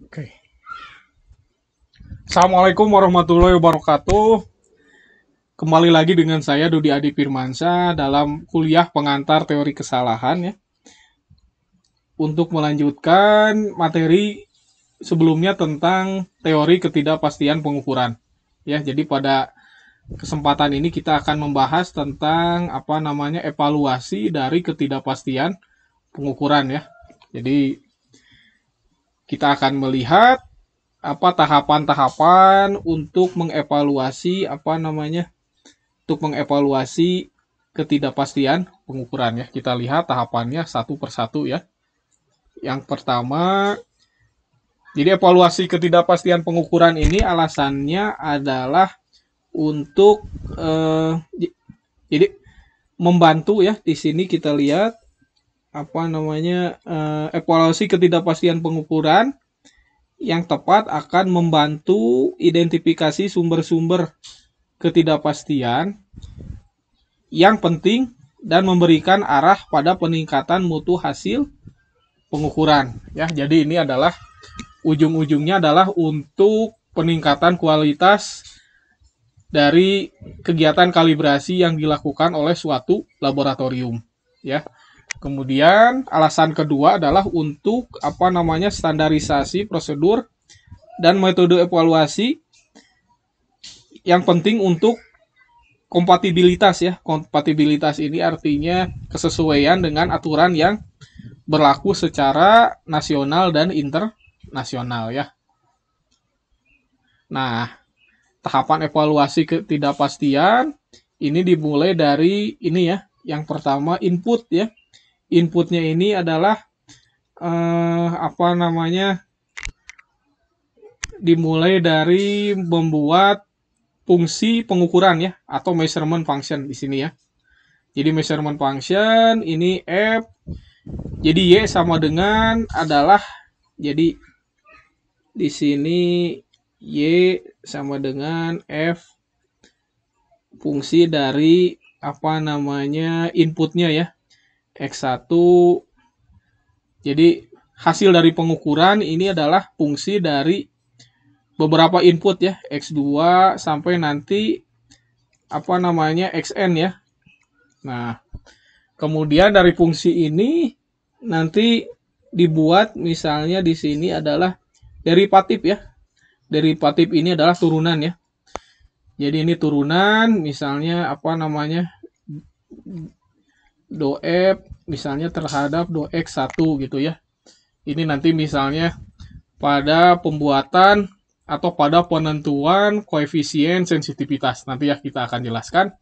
Oke. Assalamualaikum warahmatullahi wabarakatuh. Kembali lagi dengan saya Dudi Adi Firmansyah dalam kuliah pengantar teori kesalahan ya. Untuk melanjutkan materi sebelumnya tentang teori ketidakpastian pengukuran. Ya, jadi pada kesempatan ini kita akan membahas tentang evaluasi dari ketidakpastian pengukuran ya. Jadi kita akan melihat tahapan-tahapan untuk mengevaluasi ketidakpastian pengukuran ya. Kita lihat tahapannya satu persatu ya. Yang pertama, jadi evaluasi ketidakpastian pengukuran ini alasannya adalah untuk jadi membantu ya. Di sini kita lihat evaluasi ketidakpastian pengukuran yang tepat akan membantu identifikasi sumber-sumber ketidakpastian yang penting dan memberikan arah pada peningkatan mutu hasil pengukuran ya. Jadi ini adalah ujung-ujungnya adalah untuk peningkatan kualitas dari kegiatan kalibrasi yang dilakukan oleh suatu laboratorium ya. Kemudian alasan kedua adalah untuk standarisasi prosedur dan metode evaluasi yang penting untuk kompatibilitas ya. Kompatibilitas ini artinya kesesuaian dengan aturan yang berlaku secara nasional dan internasional ya. Nah, tahapan evaluasi ketidakpastian ini dimulai dari ini ya. Yang pertama input ya. Inputnya ini adalah dimulai dari membuat fungsi pengukuran ya atau measurement function di sini ya. Jadi measurement function ini F, jadi Y sama dengan adalah, jadi di sini Y sama dengan F fungsi dari inputnya ya. X1, jadi hasil dari pengukuran ini adalah fungsi dari beberapa input ya, X2 sampai nanti Xn ya. Nah, kemudian dari fungsi ini nanti dibuat misalnya di sini adalah derivatif ya. Derivatif ini adalah turunan ya. Jadi ini turunan misalnya do F misalnya terhadap do X1 gitu ya. Ini nanti misalnya pada pembuatan atau pada penentuan koefisien sensitivitas. Nanti ya kita akan jelaskan.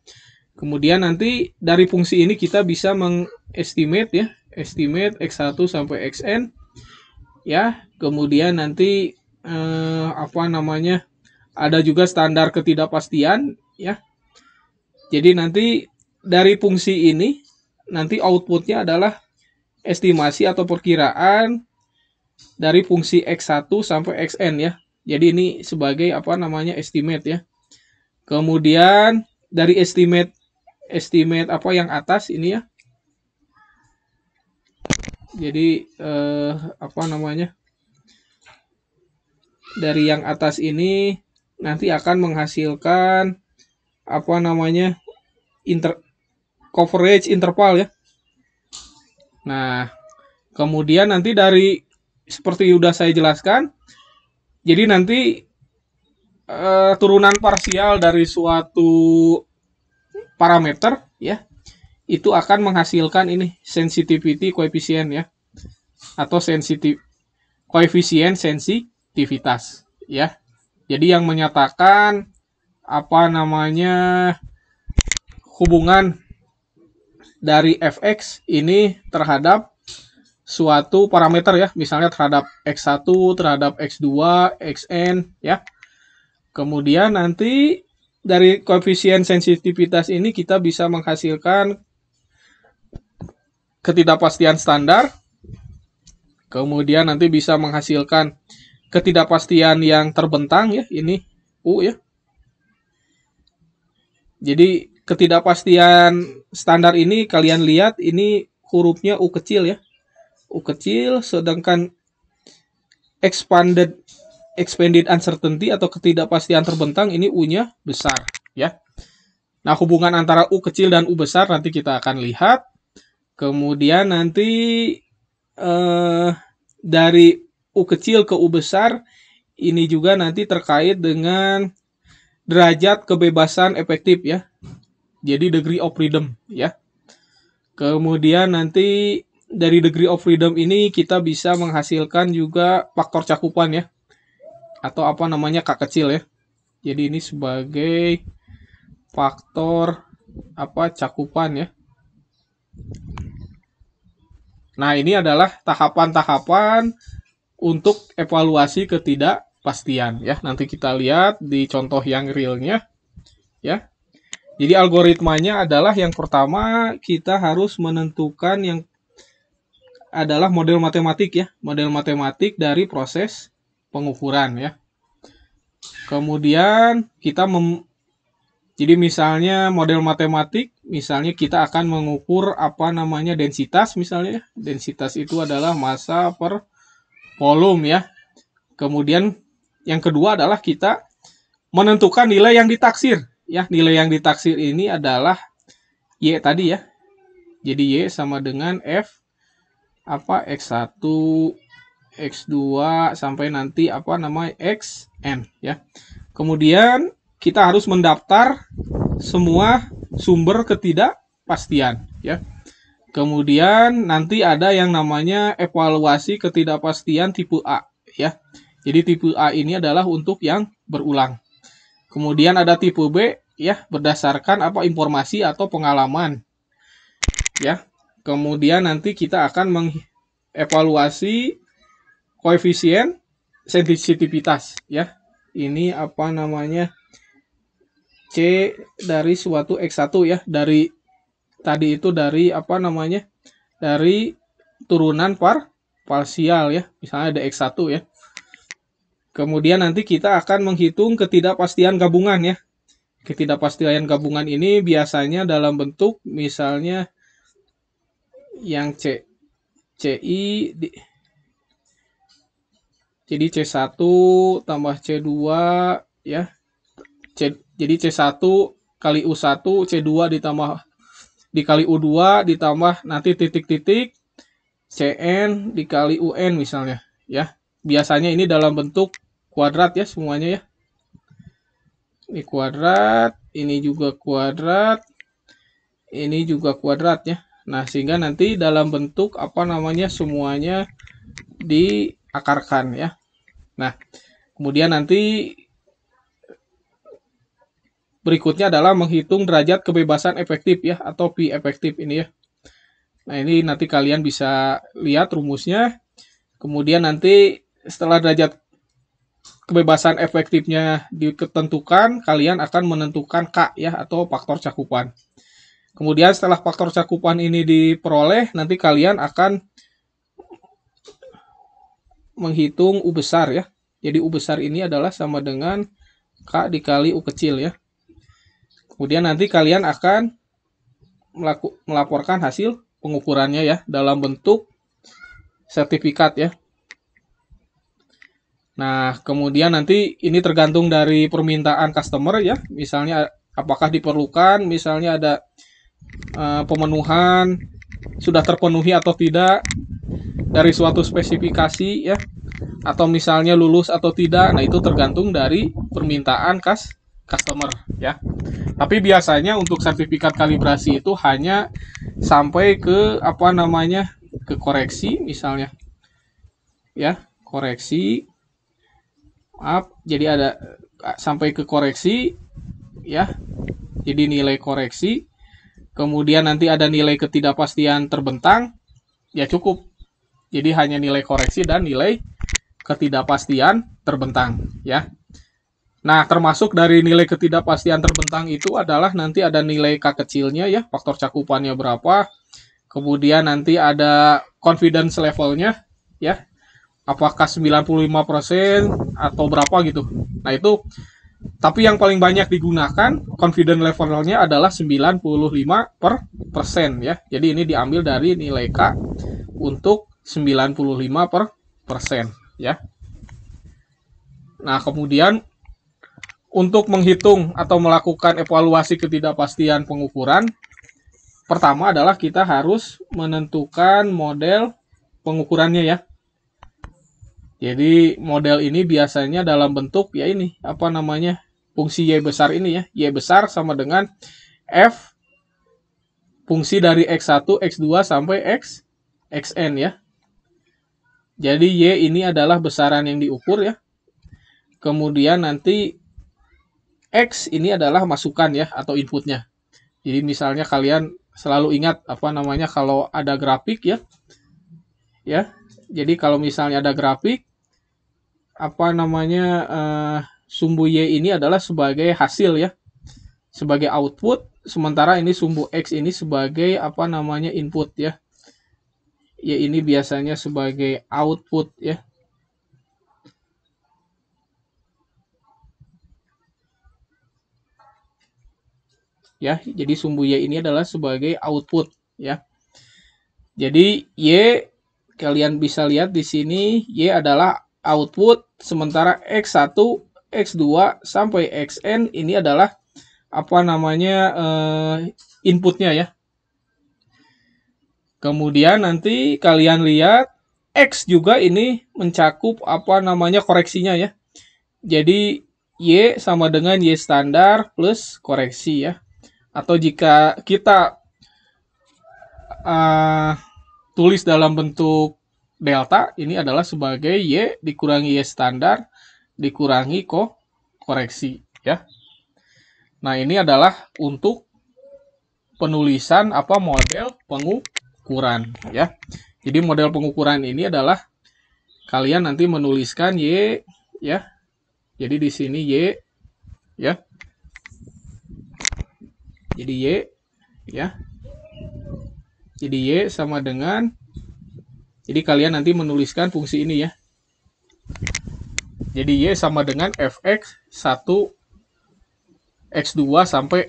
Kemudian nanti dari fungsi ini kita bisa mengestimate ya, estimate X1 sampai Xn ya. Kemudian nanti ada juga standar ketidakpastian ya. Jadi nanti dari fungsi ini nanti outputnya adalah estimasi atau perkiraan dari fungsi X1 sampai Xn ya. Jadi ini sebagai estimate ya. Kemudian dari estimate yang atas ini ya. Jadi dari yang atas ini nanti akan menghasilkan coverage interval ya. Nah, kemudian nanti dari seperti udah saya jelaskan, jadi nanti turunan parsial dari suatu parameter ya, itu akan menghasilkan ini sensitivity coefficient ya, atau koefisien sensitivitas ya. Jadi yang menyatakan hubungan dari fx ini terhadap suatu parameter ya, misalnya terhadap X1, terhadap X2, Xn ya. Kemudian nanti dari koefisien sensitivitas ini kita bisa menghasilkan ketidakpastian standar. Kemudian nanti bisa menghasilkan ketidakpastian yang terbentang ya, ini U ya. Jadi ketidakpastian standar ini kalian lihat ini hurufnya U kecil ya. U kecil, sedangkan expanded uncertainty atau ketidakpastian terbentang, ini U-nya besar ya. Nah, hubungan antara U kecil dan U besar nanti kita akan lihat. Kemudian nanti dari U kecil ke U besar ini juga nanti terkait dengan derajat kebebasan efektif ya. Jadi degree of freedom ya. Kemudian nanti dari degree of freedom ini kita bisa menghasilkan juga faktor cakupan ya. Atau apa namanya K kecil ya. Jadi ini sebagai faktor cakupan ya. Nah, ini adalah tahapan-tahapan untuk evaluasi ketidakpastian ya. Nanti kita lihat di contoh yang realnya ya. Jadi algoritmanya adalah yang pertama kita harus menentukan yang adalah model matematik ya. Model matematik dari proses pengukuran ya. Kemudian kita jadi misalnya model matematik, misalnya kita akan mengukur densitas misalnya. Densitas itu adalah massa per volume ya. Kemudian yang kedua adalah kita menentukan nilai yang ditaksir ya. Nilai yang ditaksir ini adalah Y tadi ya. Jadi Y sama dengan F X1, X2 sampai nanti Xn ya. Kemudian kita harus mendaftar semua sumber ketidakpastian ya. Kemudian nanti ada yang namanya evaluasi ketidakpastian tipe A ya. Jadi tipe A ini adalah untuk yang berulang. Kemudian ada tipe B ya, berdasarkan informasi atau pengalaman ya. Kemudian nanti kita akan mengevaluasi koefisien sensitivitas ya. Ini C dari suatu X1 ya, dari tadi itu dari dari turunan parsial ya, misalnya ada X1 ya. Kemudian nanti kita akan menghitung ketidakpastian gabungan ya. Ketidakpastian gabungan ini biasanya dalam bentuk misalnya yang CI jadi C1 tambah C2 ya. Jadi C1 kali U1, C2 dikali U2 ditambah nanti titik-titik CN dikali UN misalnya ya. Biasanya ini dalam bentuk kuadrat ya semuanya ya. Ini kuadrat, ini juga kuadrat, ini juga kuadrat ya. Nah, sehingga nanti dalam bentuk semuanya diakarkan ya. Nah, kemudian nanti berikutnya adalah menghitung derajat kebebasan efektif ya, atau P efektif ini ya. Nah, ini nanti kalian bisa lihat rumusnya. Kemudian nanti setelah derajat kebebasan efektifnya ditentukan, kalian akan menentukan K ya, atau faktor cakupan. Kemudian setelah faktor cakupan ini diperoleh, nanti kalian akan menghitung U besar ya. Jadi U besar ini adalah sama dengan K dikali U kecil ya. Kemudian nanti kalian akan melaporkan hasil pengukurannya ya dalam bentuk sertifikat ya. Nah, kemudian nanti ini tergantung dari permintaan customer ya. Misalnya apakah diperlukan, misalnya ada pemenuhan sudah terpenuhi atau tidak dari suatu spesifikasi ya. Atau misalnya lulus atau tidak. Nah, itu tergantung dari permintaan customer ya. Tapi biasanya untuk sertifikat kalibrasi itu hanya sampai ke ke koreksi misalnya. Ya, koreksi. Maaf, jadi ada sampai ke koreksi ya. Jadi nilai koreksi. Kemudian nanti ada nilai ketidakpastian terbentang. Ya cukup. Jadi hanya nilai koreksi dan nilai ketidakpastian terbentang ya. Nah, termasuk dari nilai ketidakpastian terbentang itu adalah nanti ada nilai K kecilnya ya, faktor cakupannya berapa. Kemudian nanti ada confidence levelnya ya. Apakah 95% atau berapa gitu. Nah, itu tapi yang paling banyak digunakan confidence levelnya adalah 95% ya. Jadi ini diambil dari nilai K untuk 95% ya. Nah, kemudian untuk menghitung atau melakukan evaluasi ketidakpastian pengukuran, pertama adalah kita harus menentukan model pengukurannya ya. Jadi model ini biasanya dalam bentuk ya ini, apa namanya, fungsi Y besar ini ya. Y besar sama dengan F fungsi dari X1, X2 sampai Xn ya. Jadi Y ini adalah besaran yang diukur ya. Kemudian nanti X ini adalah masukan ya atau inputnya. Jadi misalnya kalian selalu ingat apa namanya kalau ada grafik ya. Ya. Jadi kalau misalnya ada grafik apa namanya sumbu Y ini adalah sebagai hasil ya. Sebagai output, sementara ini sumbu X ini sebagai apa namanya input ya. Y ini biasanya sebagai output ya. Ya, jadi sumbu Y ini adalah sebagai output ya. Jadi Y kalian bisa lihat di sini Y adalah output, sementara X1, X2 sampai Xn ini adalah apa namanya inputnya ya. Kemudian nanti kalian lihat X juga ini mencakup apa namanya koreksinya ya. Jadi Y sama dengan Y standar plus koreksi ya. Atau jika kita tulis dalam bentuk delta, ini adalah sebagai Y dikurangi Y standar dikurangi koreksi ya. Nah, ini adalah untuk penulisan apa model pengukuran ya. Jadi model pengukuran ini adalah kalian nanti menuliskan Y ya. Jadi di sini Y ya. Jadi Y ya. Jadi Y sama dengan, jadi kalian nanti menuliskan fungsi ini ya. Jadi Y sama dengan fx 1 x2 sampai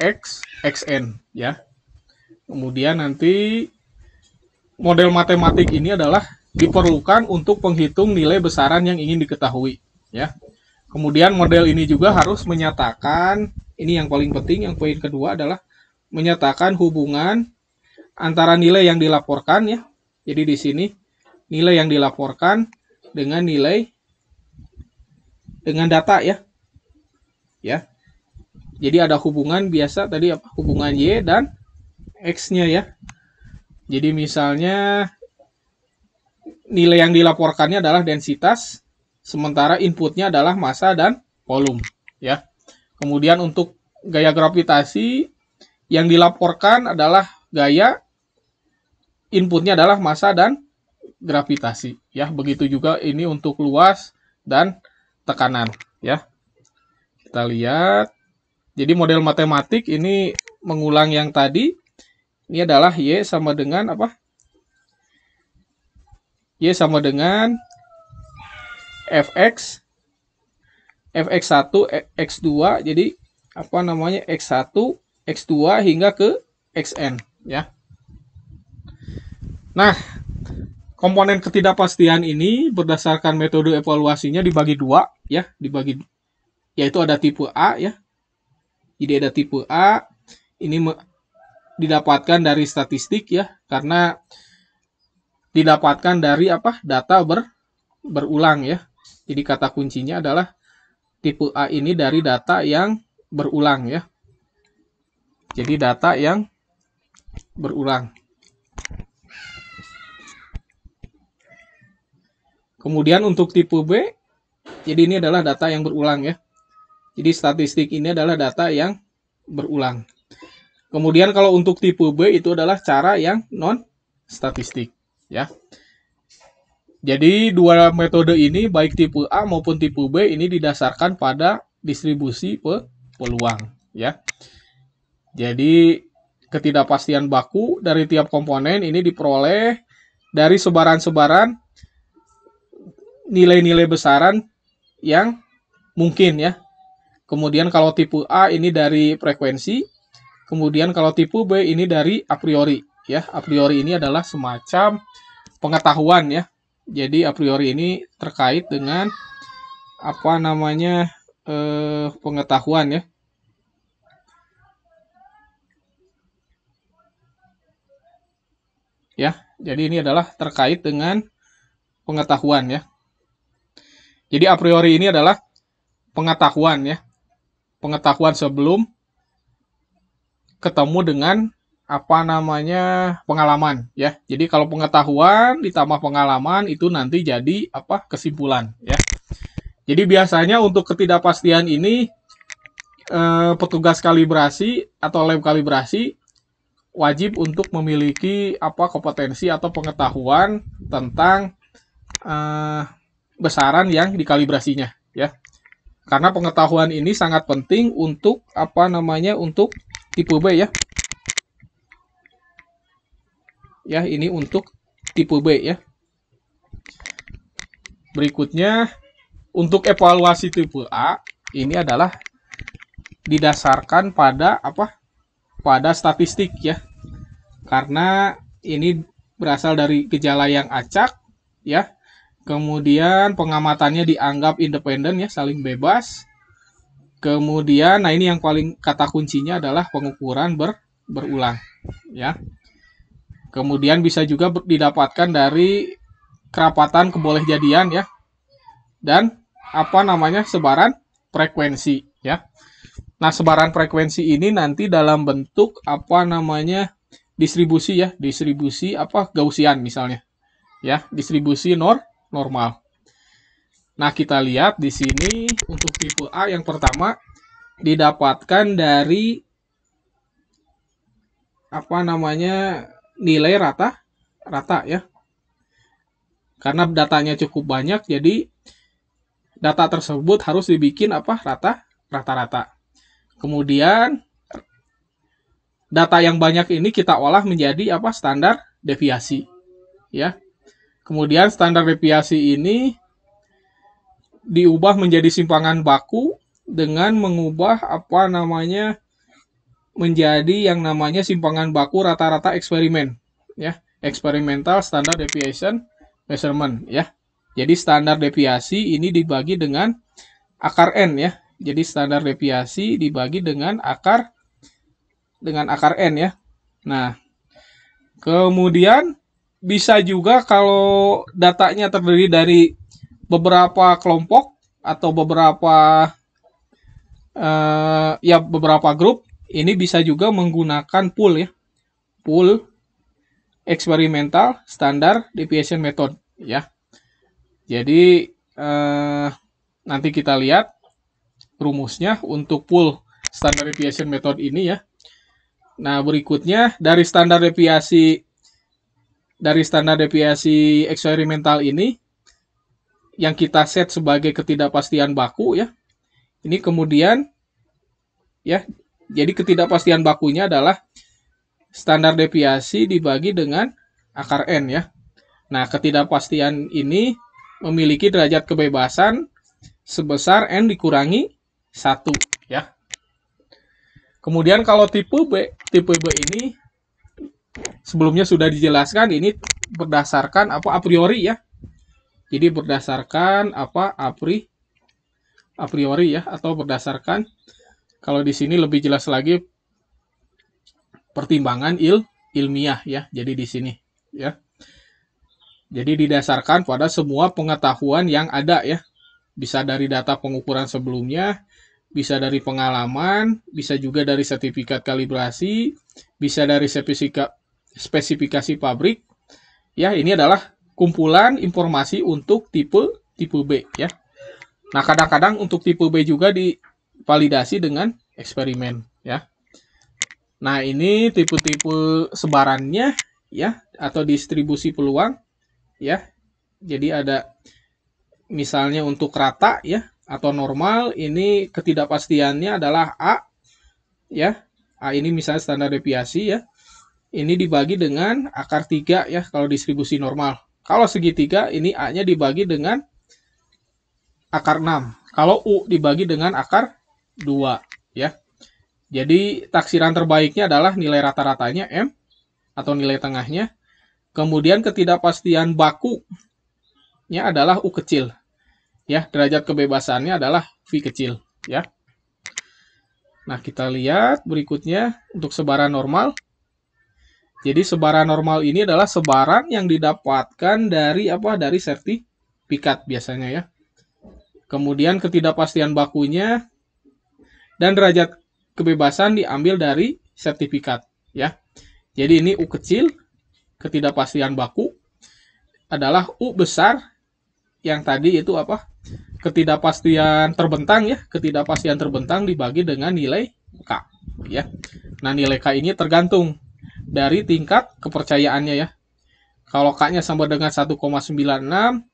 xn ya. Kemudian nanti model matematik ini adalah diperlukan untuk penghitung nilai besaran yang ingin diketahui ya. Kemudian model ini juga harus menyatakan, ini yang paling penting, yang poin kedua adalah menyatakan hubungan antara nilai yang dilaporkan ya. Jadi di sini nilai yang dilaporkan dengan nilai dengan data ya. Ya. Jadi ada hubungan biasa tadi apa? Hubungan Y dan X-nya ya. Jadi misalnya nilai yang dilaporkannya adalah densitas, sementara inputnya adalah massa dan volume ya. Kemudian untuk gaya gravitasi yang dilaporkan adalah gaya, inputnya adalah massa dan gravitasi ya. Begitu juga ini untuk luas dan tekanan ya. Kita lihat. Jadi model matematik ini mengulang yang tadi. Ini adalah Y sama dengan apa? Y sama dengan fx fx1 x2, jadi apa namanya x1 x2 hingga ke xn ya. Nah, komponen ketidakpastian ini berdasarkan metode evaluasinya dibagi dua ya, yaitu ada tipe A ya. Jadi ada tipe A, ini didapatkan dari statistik ya, karena didapatkan dari apa? Data berulang ya. Jadi kata kuncinya adalah tipe A ini dari data yang berulang ya. Jadi data yang berulang. Kemudian untuk tipe B, jadi ini adalah data yang berulang ya. Jadi statistik ini adalah data yang berulang. Kemudian kalau untuk tipe B itu adalah cara yang non statistik ya. Jadi dua metode ini baik tipe A maupun tipe B ini didasarkan pada distribusi peluang ya. Jadi ketidakpastian baku dari tiap komponen ini diperoleh dari sebaran-sebaran nilai-nilai besaran yang mungkin ya. Kemudian kalau tipe A ini dari frekuensi, kemudian kalau tipe B ini dari a priori ya. A priori ini adalah semacam pengetahuan ya. Jadi a priori ini terkait dengan apa namanya pengetahuan ya. Ya, jadi ini adalah terkait dengan pengetahuan ya. Jadi a priori ini adalah pengetahuan ya. Pengetahuan sebelum ketemu dengan apa namanya pengalaman ya. Jadi kalau pengetahuan ditambah pengalaman itu nanti jadi apa kesimpulan ya. Jadi biasanya untuk ketidakpastian ini petugas kalibrasi atau lab kalibrasi wajib untuk memiliki apa kompetensi atau pengetahuan tentang besaran yang dikalibrasinya ya. Karena pengetahuan ini sangat penting untuk apa namanya untuk tipe B ya. Ya, ini untuk tipe B ya. Berikutnya untuk evaluasi tipe A ini adalah didasarkan pada apa? Pada statistik ya. Karena ini berasal dari gejala yang acak ya. Kemudian pengamatannya dianggap independen ya, saling bebas. Kemudian, nah ini yang paling kata kuncinya adalah pengukuran berulang ya. Kemudian bisa juga didapatkan dari kerapatan kebolehjadian ya. Dan apa namanya sebaran frekuensi ya. Nah, sebaran frekuensi ini nanti dalam bentuk apa namanya distribusi ya, distribusi apa Gaussian misalnya. Ya, distribusi normal. Nah, kita lihat di sini untuk tipe A yang pertama didapatkan dari apa namanya nilai rata ya. Karena datanya cukup banyak, jadi data tersebut harus dibikin apa rata-rata. Kemudian data yang banyak ini kita olah menjadi apa standar deviasi ya. Kemudian standar deviasi ini diubah menjadi simpangan baku dengan mengubah apa namanya menjadi yang namanya simpangan baku rata-rata eksperimen ya, experimental standard deviation measurement ya. Jadi standar deviasi ini dibagi dengan akar n ya. Jadi standar deviasi dibagi dengan akar n ya. Nah, kemudian bisa juga kalau datanya terdiri dari beberapa kelompok atau beberapa beberapa grup, ini bisa juga menggunakan pool ya. Pool experimental standard deviation method ya. Jadi nanti kita lihat rumusnya untuk pool standard deviation method ini ya. Nah, berikutnya dari standar deviasi eksperimental ini yang kita set sebagai ketidakpastian baku ya. Ini kemudian ya, jadi ketidakpastian bakunya adalah standar deviasi dibagi dengan akar n ya. Nah, ketidakpastian ini memiliki derajat kebebasan sebesar n dikurangi 1 ya. Kemudian kalau tipe B ini sebelumnya sudah dijelaskan, ini berdasarkan apa a priori ya. Jadi berdasarkan apa a priori ya, atau berdasarkan kalau di sini lebih jelas lagi pertimbangan ilmiah ya. Jadi di sini ya. Jadi didasarkan pada semua pengetahuan yang ada ya. Bisa dari data pengukuran sebelumnya, bisa dari pengalaman, bisa juga dari sertifikat kalibrasi, bisa dari spesifikasi pabrik. Ya, ini adalah kumpulan informasi untuk tipe B ya. Nah, kadang-kadang untuk tipe B juga divalidasi dengan eksperimen ya. Nah, ini tipe-tipe sebarannya ya, atau distribusi peluang ya. Jadi ada misalnya untuk rata ya atau normal, ini ketidakpastiannya adalah A ya. A ini misalnya standar deviasi ya. Ini dibagi dengan akar 3 ya kalau distribusi normal. Kalau segitiga ini A-nya dibagi dengan akar 6. Kalau U dibagi dengan akar 2 ya. Jadi taksiran terbaiknya adalah nilai rata-ratanya M atau nilai tengahnya. Kemudian ketidakpastian bakunya adalah U kecil. Ya, derajat kebebasannya adalah V kecil, ya. Nah, kita lihat berikutnya untuk sebaran normal. Jadi sebaran normal ini adalah sebaran yang didapatkan dari apa? Dari sertifikat biasanya ya. Kemudian ketidakpastian bakunya dan derajat kebebasan diambil dari sertifikat ya. Jadi ini U kecil, ketidakpastian baku adalah U besar yang tadi itu apa? Ketidakpastian terbentang ya, ketidakpastian terbentang dibagi dengan nilai K ya. Nah, nilai K ini tergantung dari tingkat kepercayaannya ya. Kalau K-nya sama dengan 1,96,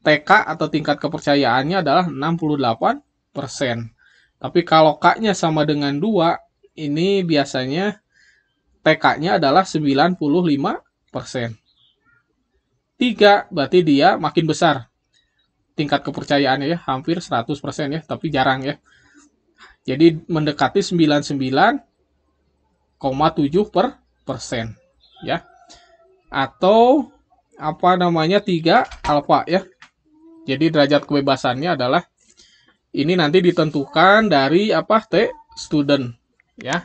TK atau tingkat kepercayaannya adalah 68%. Tapi kalau K-nya sama dengan 2, ini biasanya TK-nya adalah 95%. 3 berarti dia makin besar tingkat kepercayaannya ya, hampir 100% ya, tapi jarang ya. Jadi mendekati 99,7% ya. Atau apa namanya 3 alfa ya. Jadi derajat kebebasannya adalah ini nanti ditentukan dari apa? T student ya.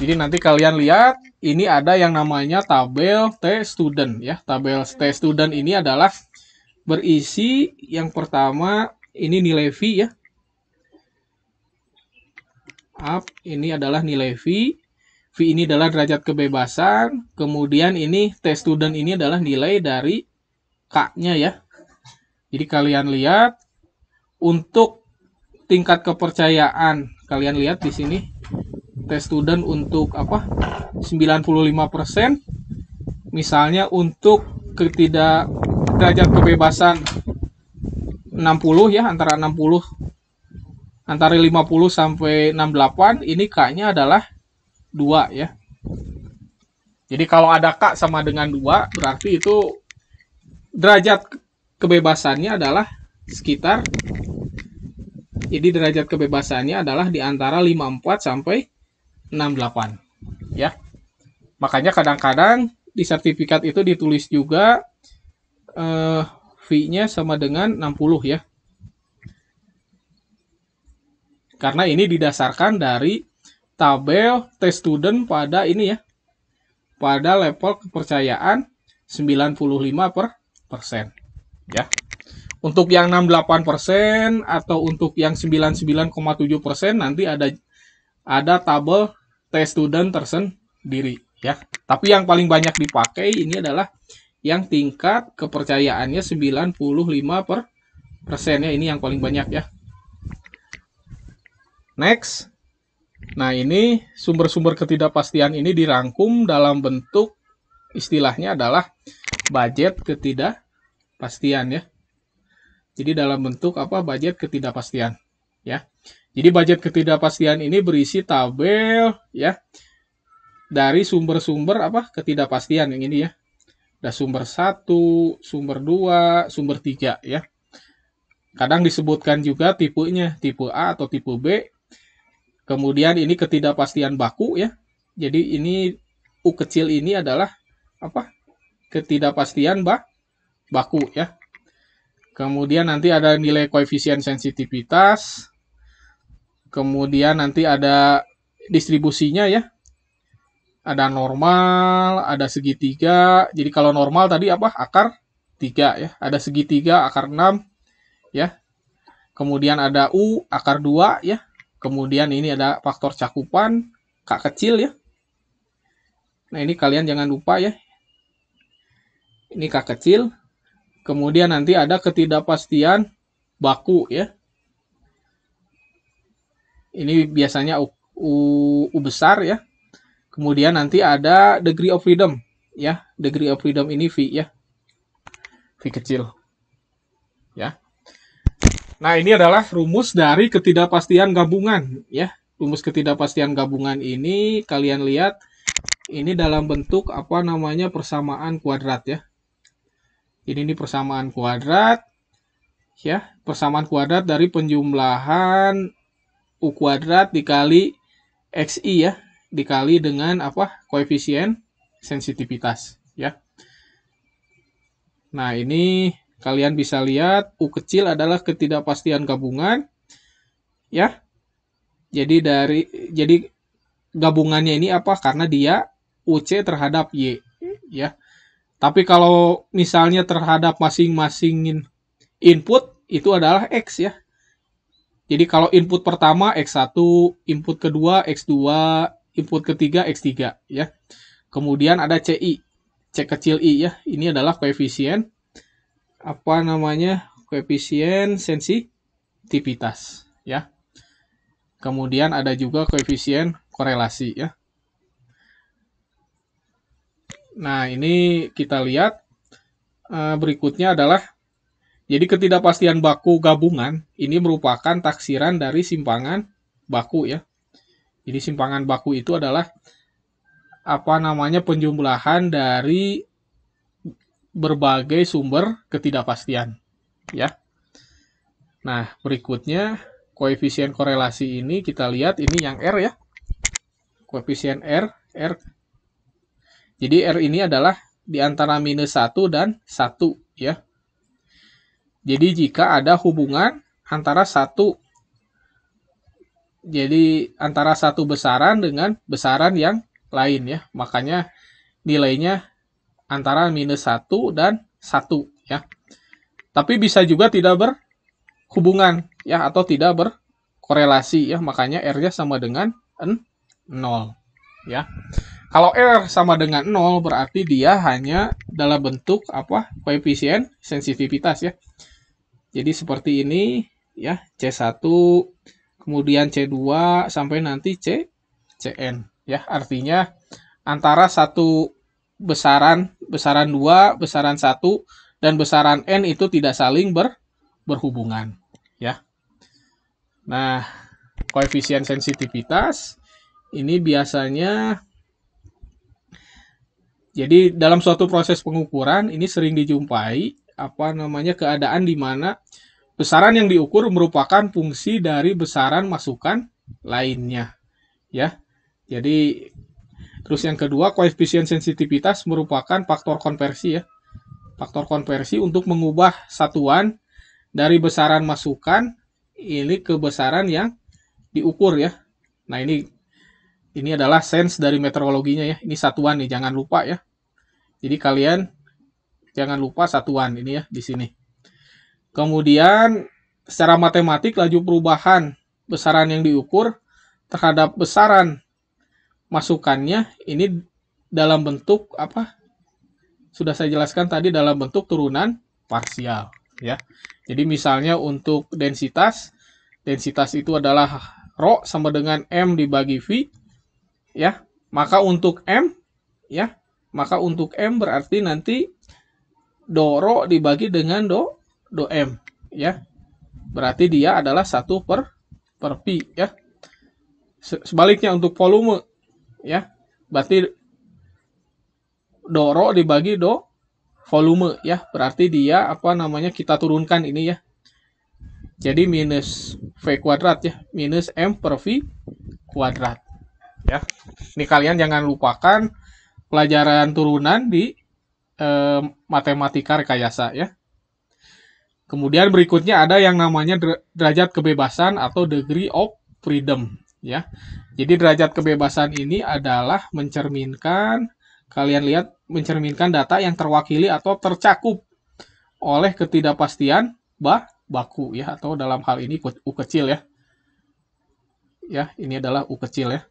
Jadi nanti kalian lihat ini ada yang namanya tabel T student ya. Tabel T student ini adalah berisi yang pertama ini nilai V ya. Ini adalah nilai V. V ini adalah derajat kebebasan. Kemudian ini T student ini adalah nilai dari K-nya ya. Jadi kalian lihat untuk tingkat kepercayaan, kalian lihat di sini T student untuk apa? 95%. Misalnya untuk derajat kebebasan 60 ya, antara 50 sampai 68, ini K-nya adalah 2 ya. Jadi kalau ada K sama dengan 2, berarti itu derajat kebebasannya adalah sekitar, jadi derajat kebebasannya adalah di antara 54 sampai 68 ya. Makanya kadang-kadang di sertifikat itu ditulis juga V-nya sama dengan 60 ya. Karena ini didasarkan dari tabel T student pada ini ya. Pada level kepercayaan 95% ya. Untuk yang 68% atau untuk yang 99,7% nanti ada tabel T student tersendiri ya. Tapi yang paling banyak dipakai ini adalah yang tingkat kepercayaannya 95% ya, ini yang paling banyak ya. Next. Nah, ini sumber-sumber ketidakpastian ini dirangkum dalam bentuk istilahnya adalah budget ketidakpastian ya. Jadi dalam bentuk apa? Budget ketidakpastian ya. Jadi budget ketidakpastian ini berisi tabel ya dari sumber-sumber apa? Ketidakpastian yang ini ya. Ada sumber 1, sumber 2, sumber 3 ya. Kadang disebutkan juga tipenya, tipe A atau tipe B. Kemudian ini ketidakpastian baku ya. Jadi ini U kecil ini adalah apa? Ketidakpastian baku ya. Kemudian nanti ada nilai koefisien sensitivitas. Kemudian nanti ada distribusinya ya. Ada normal, ada segitiga. Jadi kalau normal tadi apa? Akar 3 ya. Ada segitiga akar 6 ya. Kemudian ada U akar 2 ya. Kemudian ini ada faktor cakupan K kecil ya. Nah, ini kalian jangan lupa ya. Ini K kecil. Kemudian nanti ada ketidakpastian baku ya. Ini biasanya U besar ya. Kemudian nanti ada degree of freedom ya. Degree of freedom ini V ya. V kecil. Ya. Nah, ini adalah rumus dari ketidakpastian gabungan ya. Rumus ketidakpastian gabungan ini kalian lihat ini dalam bentuk apa namanya? Persamaan kuadrat ya. Jadi ini persamaan kuadrat ya. Persamaan kuadrat dari penjumlahan U kuadrat dikali XI ya. Dikali dengan apa? Koefisien sensitivitas ya. Nah, ini kalian bisa lihat U kecil adalah ketidakpastian gabungan, ya. Jadi gabungannya ini apa? Karena dia UC terhadap Y, ya. Tapi kalau misalnya terhadap masing-masing input itu adalah X, ya. Jadi kalau input pertama X1, input kedua X2, input ketiga X3, ya. Kemudian ada CI, C kecil I, ya. Ini adalah koefisien koefisien sensitivitas, ya. Kemudian ada juga koefisien korelasi, ya. Nah, ini kita lihat berikutnya adalah, jadi ketidakpastian baku gabungan ini merupakan taksiran dari simpangan baku, ya. Jadi simpangan baku itu adalah penjumlahan dari berbagai sumber ketidakpastian, ya. Nah, berikutnya koefisien korelasi ini kita lihat, ini yang R, ya. Koefisien R. Jadi R ini adalah di antara -1 dan 1, ya. Jadi jika ada hubungan antara satu besaran dengan besaran yang lain, ya. Makanya nilainya antara -1 dan 1, ya. Tapi bisa juga tidak berhubungan, ya, atau tidak berkorelasi, ya. Makanya R-nya sama dengan 0, ya. Kalau R sama dengan 0 berarti dia hanya dalam bentuk koefisien sensitivitas, ya. Jadi seperti ini, ya, C1, kemudian C2 sampai nanti Cn, ya. Artinya antara satu besaran 2, besaran 1 dan besaran n itu tidak saling berhubungan, ya. Nah, koefisien sensitivitas ini biasanya, jadi dalam suatu proses pengukuran ini sering dijumpai keadaan di mana besaran yang diukur merupakan fungsi dari besaran masukan lainnya, ya. Jadi terus yang kedua, koefisien sensitivitas merupakan faktor konversi, ya. Faktor konversi untuk mengubah satuan dari besaran masukan ini ke besaran yang diukur, ya. Nah, ini adalah sense dari meteorologinya, ya. Ini satuan nih, jangan lupa, ya. Jadi kalian jangan lupa satuan ini, ya, di sini. Kemudian secara matematik laju perubahan besaran yang diukur terhadap besaran masukannya ini dalam bentuk sudah saya jelaskan tadi, dalam bentuk turunan parsial, ya. Jadi misalnya untuk densitas itu adalah rho sama dengan M dibagi V, ya. Maka untuk M berarti nanti do rho dibagi dengan do M, ya. Berarti dia adalah 1 per pi, ya. Sebaliknya untuk volume, ya. Berarti do rho dibagi do volume, ya. Berarti dia kita turunkan ini, ya. Jadi minus V kuadrat, ya. Minus M per V kuadrat, ya. Ini kalian jangan lupakan pelajaran turunan di matematika rekayasa, ya. Kemudian berikutnya ada yang namanya derajat kebebasan atau degree of freedom, ya. Jadi derajat kebebasan ini adalah mencerminkan data yang terwakili atau tercakup oleh ketidakpastian baku, ya, atau dalam hal ini U kecil, ya. Ya, ini adalah U kecil, ya.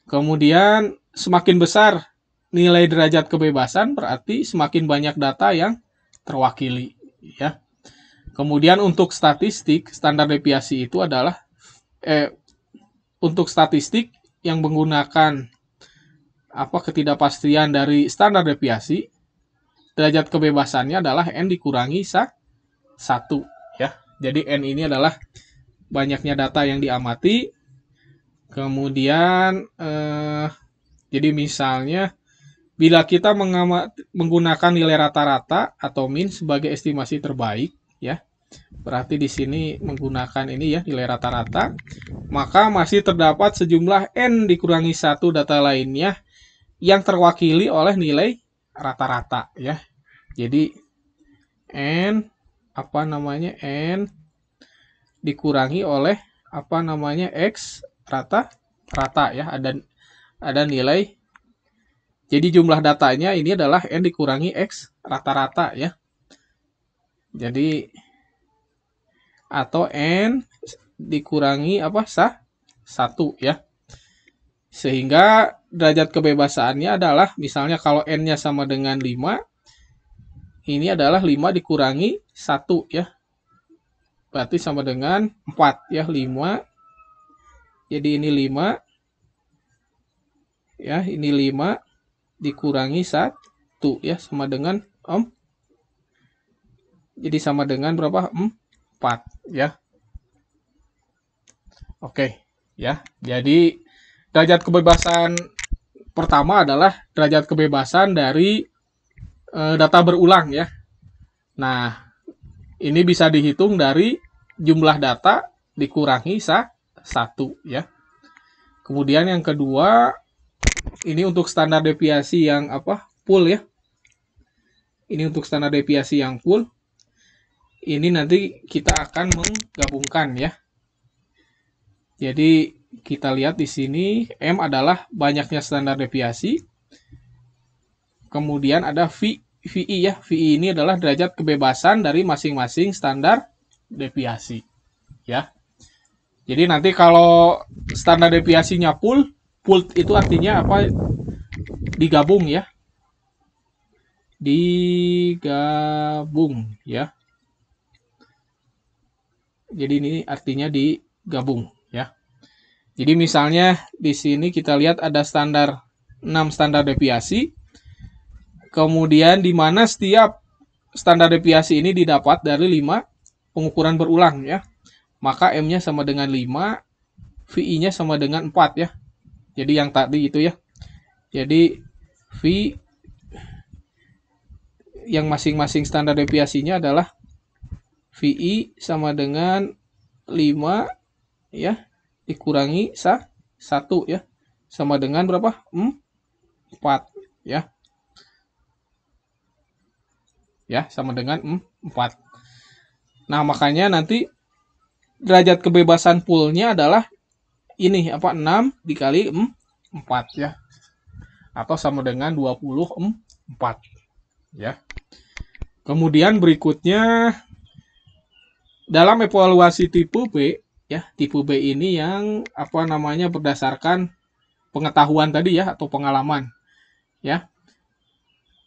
Kemudian semakin besar nilai derajat kebebasan berarti semakin banyak data yang terwakili, ya. Kemudian untuk statistik, standar deviasi itu adalah untuk statistik yang menggunakan ketidakpastian dari standar deviasi, derajat kebebasannya adalah n dikurangi 1, ya. Jadi n ini adalah banyaknya data yang diamati. Kemudian jadi misalnya bila kita menggunakan nilai rata-rata atau min sebagai estimasi terbaik, ya. Berarti di sini menggunakan ini, ya, nilai rata-rata, maka masih terdapat sejumlah n dikurangi 1 data lainnya yang terwakili oleh nilai rata-rata, ya. Jadi N apa namanya N dikurangi oleh apa namanya X rata ya, ada nilai. Jadi jumlah datanya ini adalah N dikurangi X rata-rata ya. Jadi atau N dikurangi apa 1 ya. Sehingga derajat kebebasannya adalah misalnya kalau N-nya sama dengan 5, ini adalah 5 dikurangi 1 ya. Berarti sama dengan 4 ya, 5. Jadi ini 5 ya, ini 5 dikurangi 1 ya, sama dengan jadi sama dengan berapa? 4 ya. Oke ya. Jadi derajat kebebasan pertama adalah derajat kebebasan dari data berulang ya. Nah, ini bisa dihitung dari jumlah data dikurangi 1 ya. Kemudian yang kedua, ini untuk standar deviasi yang full ya. Ini untuk standar deviasi yang full. Ini nanti kita akan menggabungkan ya. Jadi kita lihat di sini M adalah banyaknya standar deviasi. Kemudian ada VI ya. VI ini adalah derajat kebebasan dari masing-masing standar deviasi ya. Jadi nanti kalau standar deviasinya full itu artinya apa? Digabung ya. Digabung ya. Jadi ini artinya digabung ya. Jadi misalnya di sini kita lihat ada 6 standar deviasi. Kemudian di mana setiap standar deviasi ini didapat dari 5 pengukuran berulang ya. Maka M-nya sama dengan 5, VI-nya sama dengan 4 ya. Jadi yang tadi itu ya. Jadi V yang masing-masing standar deviasinya adalah VI sama dengan 5 ya dikurangi 1 ya. Sama dengan berapa? 4 ya. Ya, sama dengan 4. Nah, makanya nanti derajat kebebasan full-nya adalah ini 6 dikali 4 ya. Atau sama dengan 24 ya. Kemudian berikutnya dalam evaluasi tipe B ya, tipe B ini yang berdasarkan pengetahuan tadi ya atau pengalaman ya.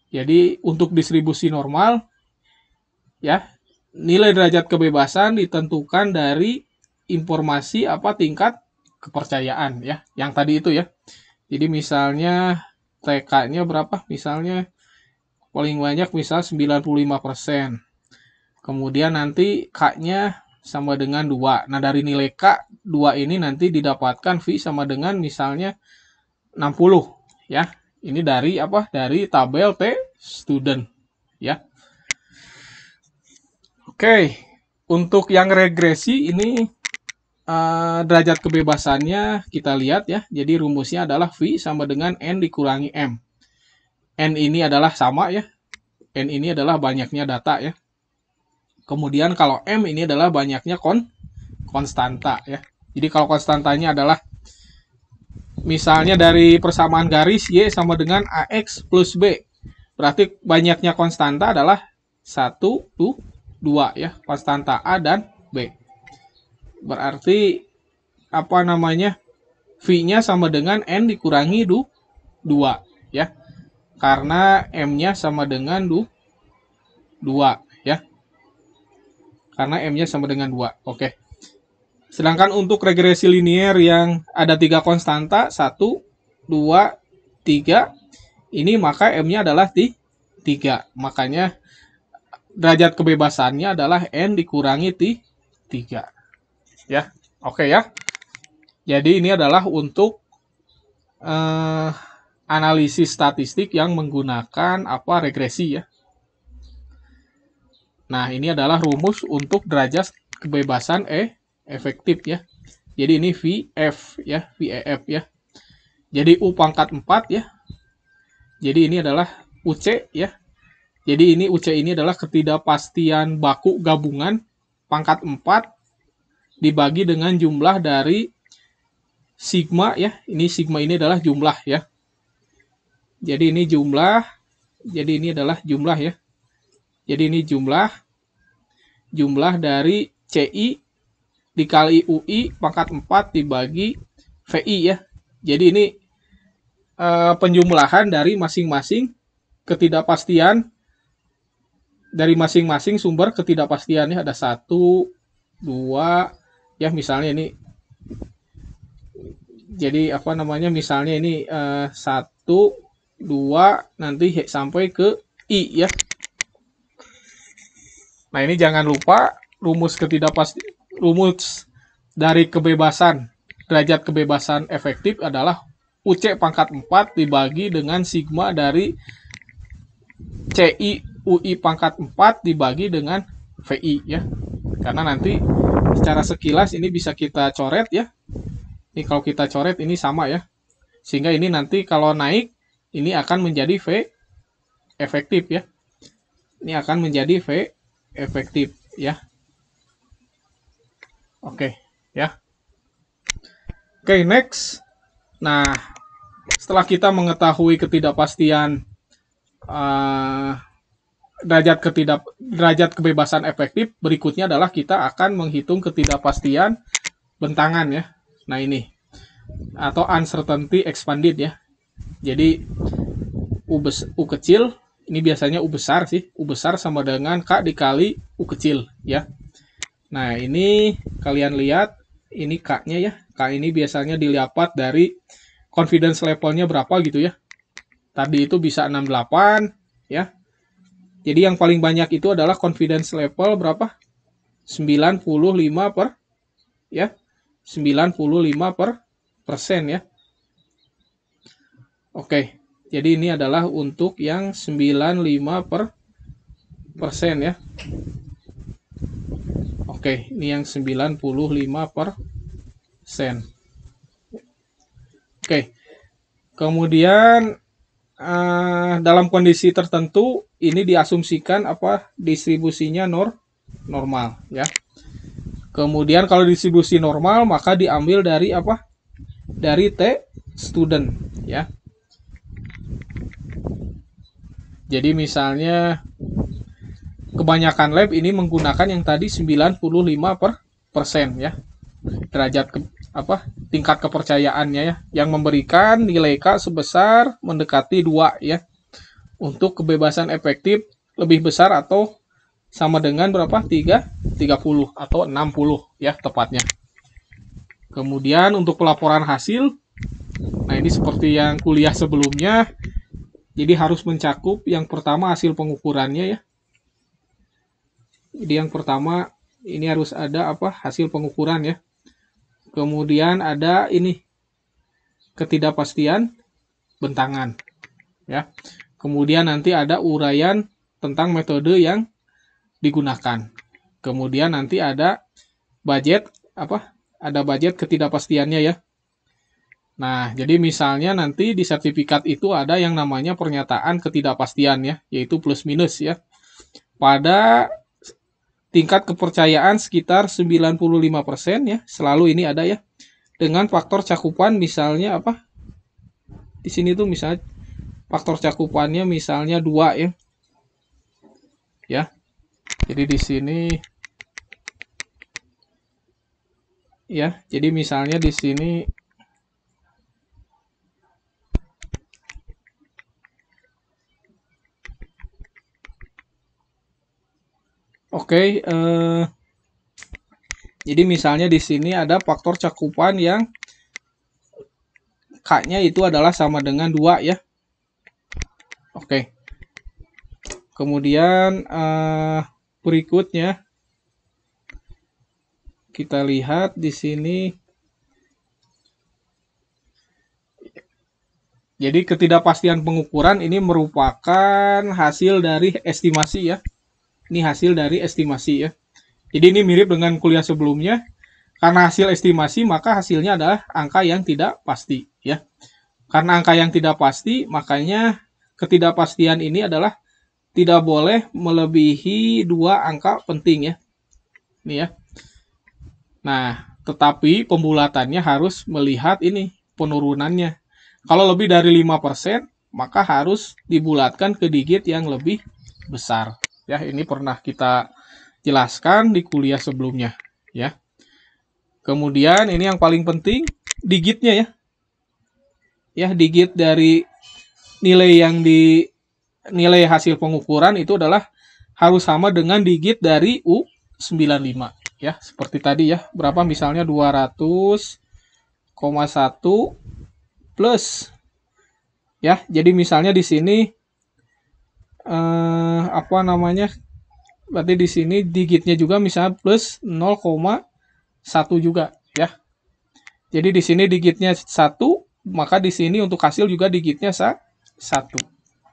Jadi untuk distribusi normal ya, nilai derajat kebebasan ditentukan dari informasi tingkat kepercayaan ya. Yang tadi itu ya. Jadi misalnya TK-nya berapa? Misalnya paling banyak misal 95%. Kemudian nanti K-nya sama dengan 2. Nah, dari nilai K 2 ini nanti didapatkan V sama dengan misalnya 60 ya. Ini dari Dari tabel T student ya. Oke, untuk yang regresi ini derajat kebebasannya kita lihat ya. Jadi rumusnya adalah V sama dengan N dikurangi M. N ini adalah sama ya. N ini adalah banyaknya data ya. Kemudian kalau M ini adalah banyaknya konstanta ya. Jadi kalau konstantanya adalah misalnya dari persamaan garis Y sama dengan AX plus B. Berarti banyaknya konstanta adalah 1, 2 ya. Konstanta A dan B. Berarti V-nya sama dengan N dikurangi 2 ya. Karena M-nya sama dengan 2 ya. Karena M-nya sama dengan 2. Oke. Sedangkan untuk regresi linier yang ada 3 konstanta, 1, 2, 3, ini maka M-nya adalah 3. Makanya derajat kebebasannya adalah N dikurangi 3. Ya, oke ya. Jadi ini adalah untuk analisis statistik yang menggunakan regresi ya. Nah, ini adalah rumus untuk derajat kebebasan efektif ya. Jadi ini VF ya, VEF ya. Jadi U pangkat 4 ya. Jadi ini adalah UC ya. Jadi ini UC ini adalah ketidakpastian baku gabungan pangkat 4 dibagi dengan jumlah dari sigma ya. Ini sigma ini adalah jumlah ya. Jadi ini jumlah, jadi ini adalah jumlah ya. Jadi ini jumlah dari CI dikali UI pangkat 4 dibagi VI ya. Jadi ini penjumlahan dari masing-masing ketidakpastian dari masing-masing sumber ketidakpastiannya. Ada 1, 2 ya, misalnya ini. Jadi apa namanya, misalnya ini 1, 2 nanti sampai ke I ya. Nah, ini jangan lupa rumus dari derajat kebebasan efektif adalah UC pangkat 4 dibagi dengan sigma dari CI UI pangkat 4 dibagi dengan VI ya. Karena nanti secara sekilas ini bisa kita coret ya. Ini kalau kita coret ini sama ya. Sehingga ini nanti kalau naik ini akan menjadi V efektif ya. Ini akan menjadi V efektif ya. Oke ya. Oke, next. Nah, setelah kita mengetahui ketidakpastian derajat kebebasan efektif, berikutnya adalah kita akan menghitung ketidakpastian bentangan ya. Nah, ini atau uncertainty expanded ya. Jadi U kecil ini biasanya U besar sih. U besar sama dengan K dikali U kecil ya. Nah, ini kalian lihat ini K-nya ya. K ini biasanya dilipat dari confidence levelnya berapa gitu ya. Tadi itu bisa 68 ya. Jadi yang paling banyak itu adalah confidence level berapa? 95 per ya. 95% ya. Oke. Jadi ini adalah untuk yang 95% ya. Oke, ini yang 95%. Oke. Kemudian dalam kondisi tertentu ini diasumsikan apa distribusinya normal ya. Kemudian kalau distribusi normal maka diambil dari apa? Dari T student ya. Jadi misalnya kebanyakan lab ini menggunakan yang tadi 95% ya. Tingkat kepercayaannya ya, yang memberikan nilai K sebesar mendekati 2 ya. Untuk kebebasan efektif lebih besar atau sama dengan berapa? 30 atau 60 ya tepatnya. Kemudian untuk pelaporan hasil, nah ini seperti yang kuliah sebelumnya. Jadi harus mencakup yang pertama hasil pengukurannya ya. Jadi yang pertama ini harus ada apa? Hasil pengukuran ya. Kemudian ada ini ketidakpastian bentangan ya. Kemudian nanti ada uraian tentang metode yang digunakan. Kemudian nanti ada budget apa? Ada budget ketidakpastiannya ya. Nah, jadi misalnya nanti di sertifikat itu ada yang namanya pernyataan ketidakpastian ya, yaitu plus minus ya. Pada tingkat kepercayaan sekitar 95% ya. Selalu ini ada ya. Dengan faktor cakupan misalnya apa? Di sini tuh misalnya faktor cakupannya misalnya 2 ya. Ya. Jadi di sini ya, jadi misalnya di sini Oke, jadi misalnya di sini ada faktor cakupan yang K-nya itu adalah sama dengan 2 ya. Oke. Kemudian berikutnya kita lihat di sini. Jadi ketidakpastian pengukuran ini merupakan hasil dari estimasi ya. Ini hasil dari estimasi ya. Jadi ini mirip dengan kuliah sebelumnya. Karena hasil estimasi maka hasilnya adalah angka yang tidak pasti ya. Karena angka yang tidak pasti makanya ketidakpastian ini adalah tidak boleh melebihi 2 angka penting ya. Ini ya. Nah, tetapi pembulatannya harus melihat ini penurunannya. Kalau lebih dari 5%, maka harus dibulatkan ke digit yang lebih besar. Ya, ini pernah kita jelaskan di kuliah sebelumnya, ya. Kemudian ini yang paling penting, digitnya ya. Ya, digit dari nilai hasil pengukuran itu adalah harus sama dengan digit dari U95 ya, seperti tadi ya. Berapa misalnya 200,1 plus ya. Jadi misalnya di sini apa namanya? Berarti di sini digitnya juga misalnya plus 0,1 juga ya. Jadi di sini digitnya 1, maka di sini untuk hasil juga digitnya 1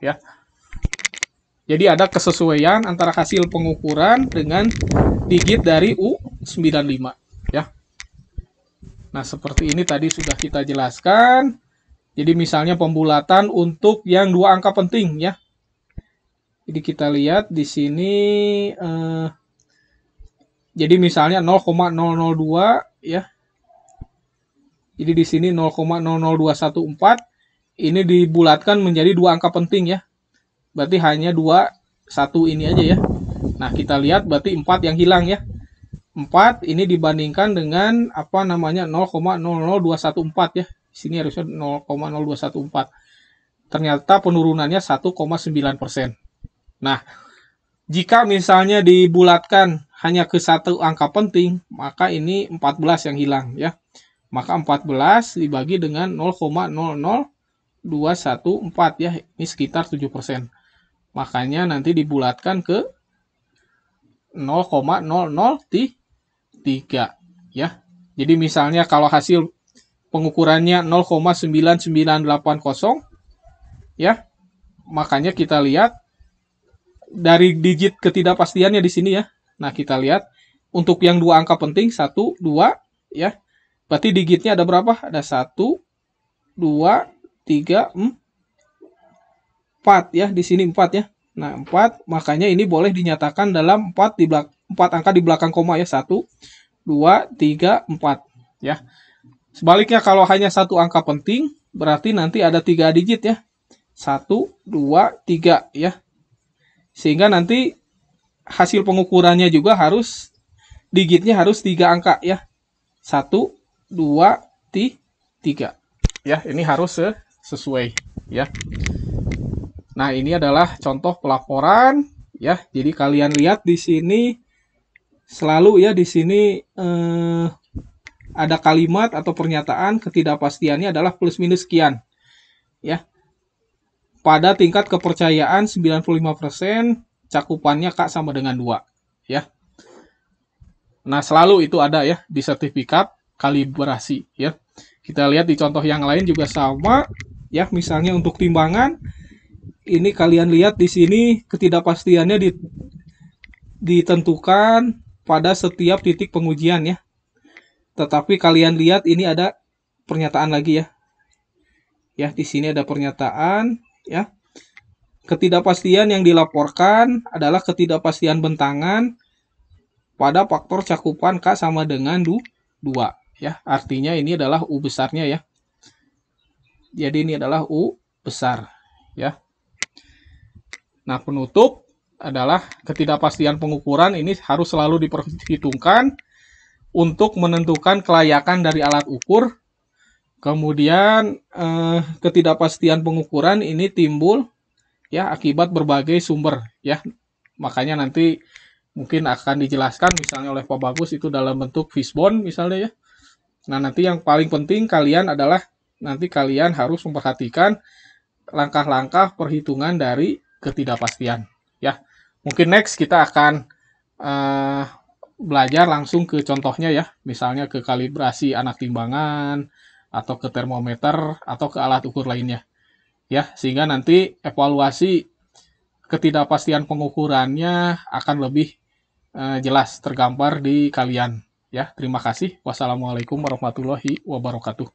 ya. Jadi ada kesesuaian antara hasil pengukuran dengan digit dari U95 ya. Nah, seperti ini tadi sudah kita jelaskan. Jadi misalnya pembulatan untuk yang 2 angka penting ya. Jadi kita lihat di sini jadi misalnya 0,002 ya. Jadi di sini 0,00214 ini dibulatkan menjadi 2 angka penting ya. Berarti hanya 1 ini aja ya. Nah, kita lihat berarti 4 yang hilang ya. 4 ini dibandingkan dengan apa namanya 0,00214 ya. Di sini harusnya 0,0214. Ternyata penurunannya 1,9%. Nah, jika misalnya dibulatkan hanya ke 1 angka penting, maka ini 14 yang hilang ya. Maka 14 dibagi dengan 0,00214 ya. Ini sekitar 7%. Makanya nanti dibulatkan ke 0,003 ya. Jadi misalnya kalau hasil pengukurannya 0,9980 ya, makanya kita lihat dari digit ketidakpastiannya di sini ya. Nah, kita lihat untuk yang 2 angka penting 1, 2 ya. Berarti digitnya ada berapa? Ada 1, 2, 3, 4 ya. Di sini 4 ya. Nah, 4, makanya ini boleh dinyatakan dalam 4 angka di belakang koma ya. 1, 2, 3, 4 ya. Sebaliknya kalau hanya 1 angka penting, berarti nanti ada 3 digit ya. 1, 2, 3 ya. Sehingga nanti hasil pengukurannya juga harus digitnya harus 3 angka ya. 1, 2, 3 ya. Ini harus sesuai ya. Nah, ini adalah contoh pelaporan ya. Jadi kalian lihat di sini selalu ya, di sini ada kalimat atau pernyataan ketidakpastiannya adalah plus minus sekian ya. Pada tingkat kepercayaan 95%, cakupannya K sama dengan 2 ya. Nah, selalu itu ada ya di sertifikat kalibrasi ya. Kita lihat di contoh yang lain juga sama ya. Misalnya untuk timbangan, ini kalian lihat di sini ketidakpastiannya ditentukan pada setiap titik pengujian ya. Tetapi kalian lihat ini ada pernyataan lagi ya. Ya, di sini ada pernyataan ya. Ketidakpastian yang dilaporkan adalah ketidakpastian bentangan pada faktor cakupan K sama dengan 2 ya. Artinya ini adalah U besarnya ya. Jadi ini adalah U besar ya. Nah, penutup adalah ketidakpastian pengukuran ini harus selalu diperhitungkan untuk menentukan kelayakan dari alat ukur. Kemudian ketidakpastian pengukuran ini timbul ya akibat berbagai sumber ya. Makanya nanti mungkin akan dijelaskan misalnya oleh Pak Bagus itu dalam bentuk fishbone misalnya ya. Nah, nanti yang paling penting kalian adalah nanti kalian harus memperhatikan langkah-langkah perhitungan dari ketidakpastian ya. Mungkin next kita akan belajar langsung ke contohnya ya. Misalnya ke kalibrasi anak timbangan atau ke termometer atau ke alat ukur lainnya ya, sehingga nanti evaluasi ketidakpastian pengukurannya akan lebih jelas tergambar di kalian ya. Terima kasih. Wassalamualaikum warahmatullahi wabarakatuh.